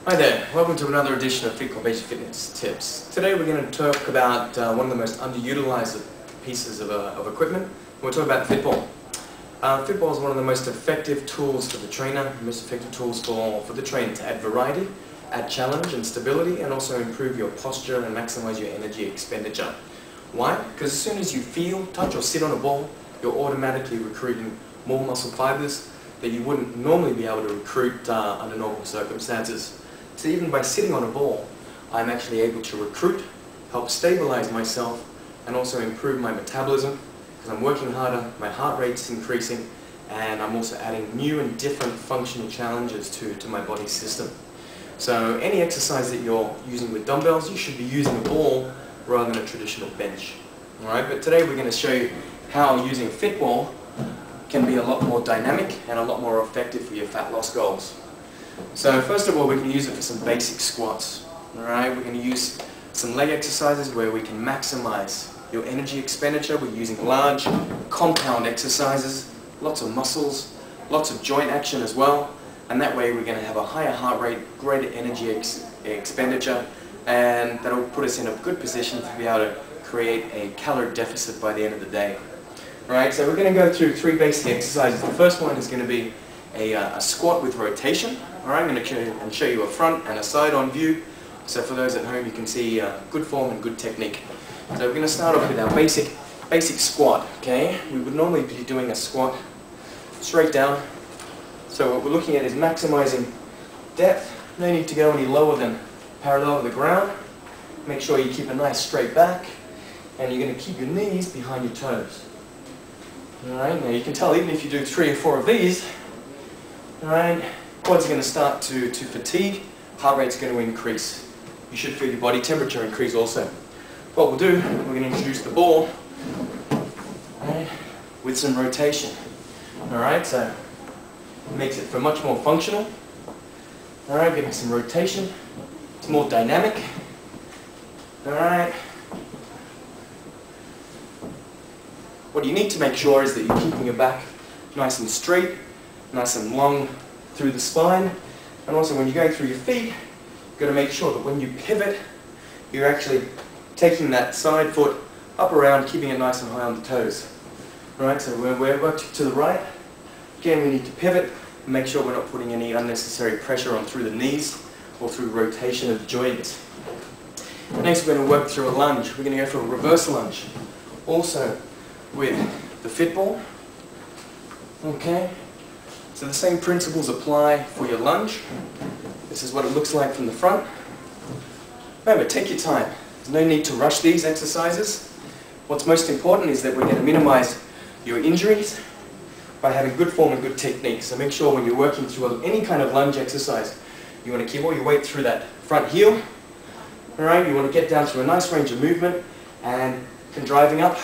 Hi there, welcome to another edition of Fitcorp Basic Fitness Tips. Today we're going to talk about one of the most underutilized pieces of equipment. We'll talk about the Fitball. Fitball is one of the most effective tools for the trainer, most effective tools for the trainer to add variety, add challenge and stability, and also improve your posture and maximize your energy expenditure. Why? Because as soon as you feel, touch or sit on a ball, you're automatically recruiting more muscle fibers that you wouldn't normally be able to recruit under normal circumstances. So even by sitting on a ball, I'm actually able to recruit, help stabilize myself, and also improve my metabolism because I'm working harder, my heart rate's increasing, and I'm also adding new and different functional challenges to my body system. So any exercise that you're using with dumbbells, you should be using a ball rather than a traditional bench. Alright, but today we're going to show you how using a Fitball can be a lot more dynamic and a lot more effective for your fat loss goals. So first of all, we can use it for some basic squats. Alright, we're going to use some leg exercises where we can maximize your energy expenditure. We're using large compound exercises, lots of muscles, lots of joint action as well, and that way we're going to have a higher heart rate, greater energy expenditure, and that'll put us in a good position to be able to create a calorie deficit by the end of the day. Alright, so we're going to go through three basic exercises. The first one is going to be a squat with rotation. Alright, I'm going to show you a front and a side on view. So for those at home, you can see good form and good technique. So we're going to start off with our basic squat. Okay, we would normally be doing a squat straight down. So what we're looking at is maximizing depth. No need to go any lower than parallel to the ground. Make sure you keep a nice straight back, and you're going to keep your knees behind your toes. Alright, now you can tell even if you do 3 or 4 of these, alright, quads are going to start to fatigue, heart rate's going to increase. You should feel your body temperature increase also. What we'll do, we're going to introduce the ball, alright, with some rotation. Alright, so it makes it for much more functional. Alright, getting some rotation. It's more dynamic. Alright. What you need to make sure is that you're keeping your back nice and straight, nice and long through the spine, and also when you're going through your feet, you've got to make sure that when you pivot, you're actually taking that side foot up around, keeping it nice and high on the toes. Alright, so we're working to the right. Again, we need to pivot and make sure we're not putting any unnecessary pressure on through the knees or through rotation of the joints. Next, we're going to work through a lunge. We're going to go for a reverse lunge. Also with the Fitball. Okay, so the same principles apply for your lunge. This is what it looks like from the front. Remember, take your time. There's no need to rush these exercises. What's most important is that we're going to minimize your injuries by having good form and good technique. So make sure when you're working through any kind of lunge exercise, you want to keep all your weight through that front heel. Alright, you want to get down to a nice range of movement and driving up,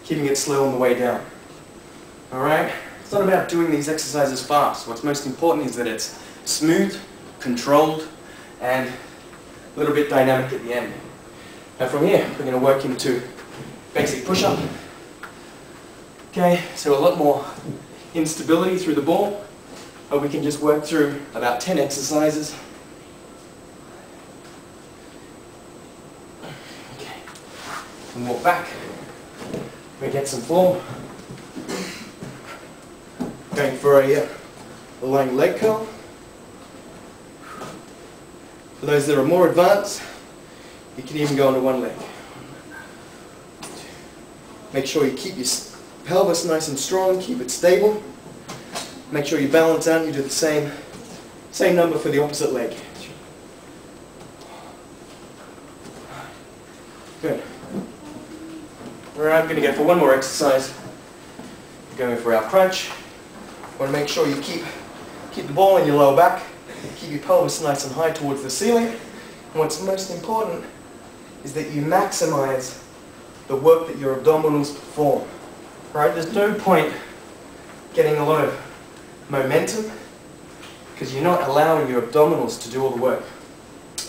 keeping it slow on the way down. Alright, it's not about doing these exercises fast. What's most important is that it's smooth, controlled, and a little bit dynamic at the end. Now from here, we're going to work into basic push-up. Okay, so a lot more instability through the ball, but we can just work through about 10 exercises. Okay, and walk back. We get some form. Going for a lying leg curl. For those that are more advanced, you can even go onto one leg. Make sure you keep your pelvis nice and strong, keep it stable. Make sure you balance out and you do the same number for the opposite leg. Good. Alright, I'm going to go for one more exercise. We're going for our crunch. Want to make sure you keep the ball in your lower back, keep your pelvis nice and high towards the ceiling. And what's most important is that you maximize the work that your abdominals perform. Right? There's no point getting a lot of momentum because you're not allowing your abdominals to do all the work.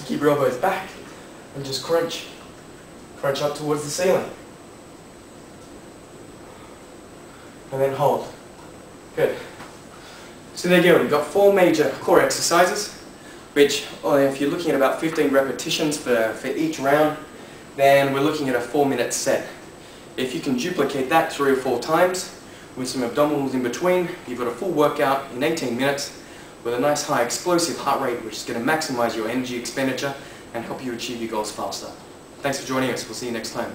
Keep your elbows back and just crunch. Crunch up towards the ceiling. And then hold. Good. So there you go, we've got 4 major core exercises. which if you're looking at about 15 repetitions for each round, then we're looking at a 4-minute set. If you can duplicate that 3 or 4 times with some abdominals in between, you've got a full workout in 18 minutes with a nice high explosive heart rate, which is going to maximize your energy expenditure and help you achieve your goals faster. Thanks for joining us. We'll see you next time.